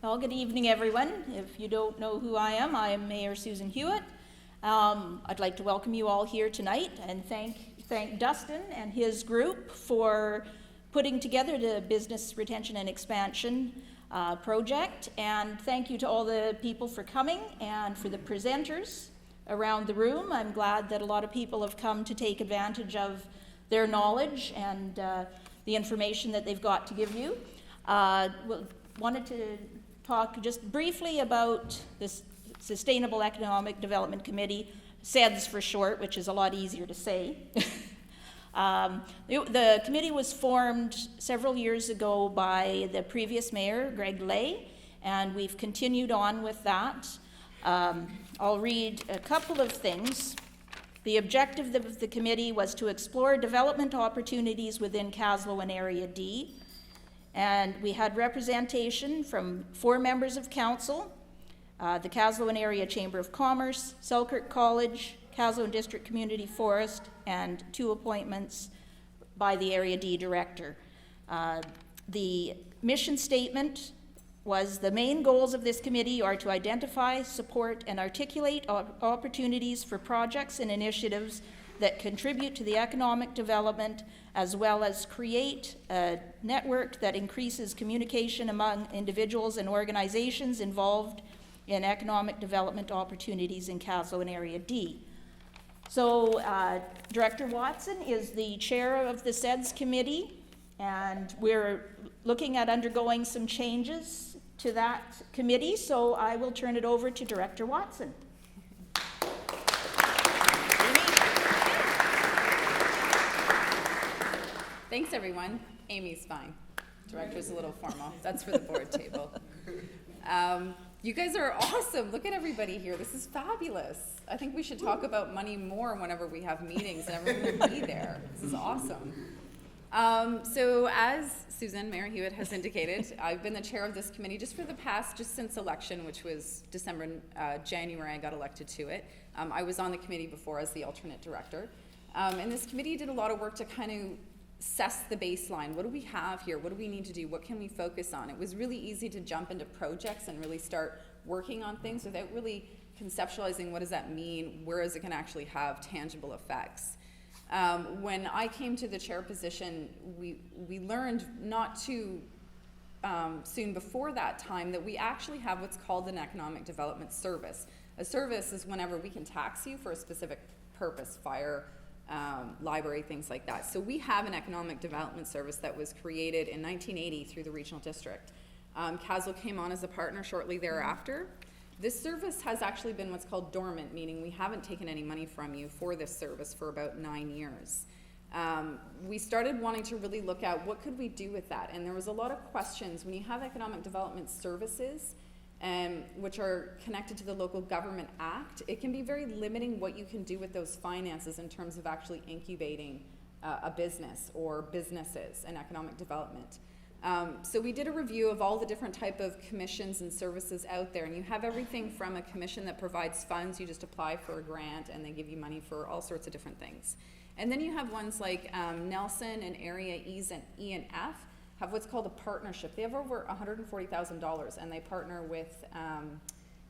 Well, good evening, everyone. If you don't know who I am Mayor Suzan Hewat. I'd like to welcome you all here tonight and thank Dustin and his group for putting together the Business Retention and Expansion project. And thank you to all the people for coming and for the presenters around the room. I'm glad that a lot of people have come to take advantage of their knowledge and the information that they've got to give you. Wanted to talk just briefly about this Sustainable Economic Development Committee, SEDS for short, which is a lot easier to say. The committee was formed several years ago by the previous mayor, Greg Lay, and we've continued on with that. I'll read a couple of things. The objective of the committee was to explore development opportunities within Kaslo and Area D. And we had representation from 4 members of council, the Kaslo and Area Chamber of Commerce, Selkirk College, Kaslo and District Community Forest, and 2 appointments by the Area D Director. The mission statement was the main goals of this committee are to identify, support, and articulate opportunities for projects and initiatives that contribute to the economic development, as well as create a network that increases communication among individuals and organizations involved in economic development opportunities in Kaslo and Area D. So Director Watson is the chair of the SEDS committee, and we're looking at undergoing some changes to that committee, so I will turn it over to Director Watson. Thanks, everyone. Aimee's fine. Director's a little formal. That's for the board table. You guys are awesome. Look at everybody here. This is fabulous. I think we should talk about money more whenever we have meetings and everyone will be there. This is awesome. So as Suzan, Mayor Hewat has indicated, I've been the chair of this committee just since election, which was January I got elected to it. I was on the committee before as the alternate director. And this committee did a lot of work to kind of assess the baseline. What do we have here? What do we need to do? What can we focus on? It was really easy to jump into projects and really start working on things without really conceptualizing what does that mean? Where is it going to actually have tangible effects? When I came to the chair position, we learned not too soon before that time that we actually have what's called an economic development service. A service is whenever we can tax you for a specific purpose, fire, library, things like that. So we have an economic development service that was created in 1980 through the regional district. Kaslo came on as a partner shortly thereafter. This service has actually been what's called dormant, meaning we haven't taken any money from you for this service for about 9 years. We started wanting to really look at what could we do with that, and there was a lot of questions. When you have economic development services, which are connected to the Local Government Act, it can be very limiting what you can do with those finances in terms of actually incubating a business or businesses and economic development. So we did a review of all the different type of commissions and services out there, and you have everything from a commission that provides funds, you just apply for a grant and they give you money for all sorts of different things. And then you have ones like Nelson and Area E and F have what's called a partnership. They have over $140,000 and they partner with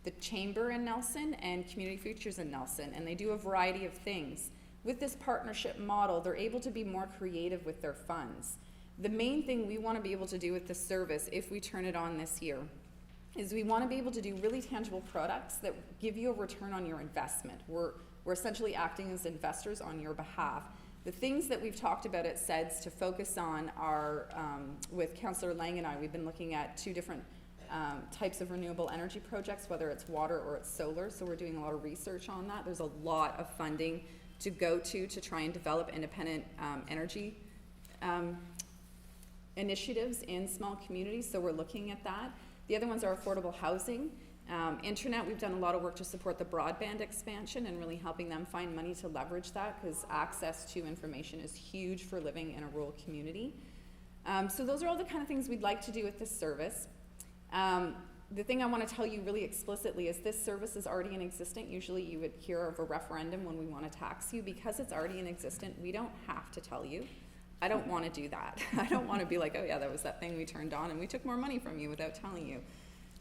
the Chamber in Nelson and Community Futures in Nelson, and they do a variety of things. With this partnership model, they're able to be more creative with their funds. The main thing we want to be able to do with this service, if we turn it on this year, is we want to be able to do really tangible products that give you a return on your investment. We're essentially acting as investors on your behalf. The things that we've talked about at SEDS to focus on are, with Councillor Lang and I, we've been looking at 2 different types of renewable energy projects, whether it's water or it's solar, so we're doing a lot of research on that. There's a lot of funding to go to try and develop independent energy initiatives in small communities, so we're looking at that. The other ones are affordable housing. Internet, we've done a lot of work to support the broadband expansion and really helping them find money to leverage that, because access to information is huge for living in a rural community. So those are all the kind of things we'd like to do with this service. The thing I want to tell you really explicitly is this service is already in existence. Usually you would hear of a referendum when we want to tax you. Because it's already in existence, we don't have to tell you. I don't want to do that. I don't want to be like, oh yeah, that was that thing we turned on and we took more money from you without telling you.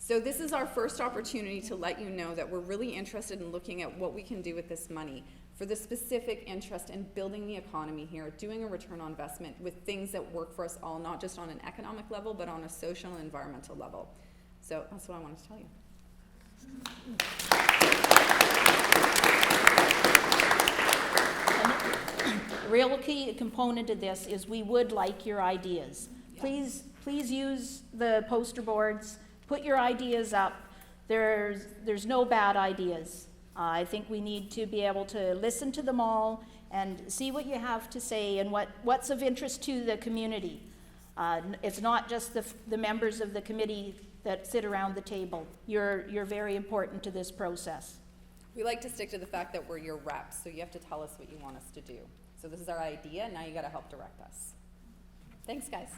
So this is our first opportunity to let you know that we're really interested in looking at what we can do with this money for the specific interest in building the economy here, doing a return on investment with things that work for us all, not just on an economic level, but on a social and environmental level. So that's what I wanted to tell you. A real key component of this is we would like your ideas. Please use the poster boards, put your ideas up. There's no bad ideas. I think we need to be able to listen to them all and see what you have to say and what's of interest to the community. It's not just the members of the committee that sit around the table. You're very important to this process. We like to stick to the fact that we're your reps, so you have to tell us what you want us to do. So this is our idea, now you gotta help direct us. Thanks, guys.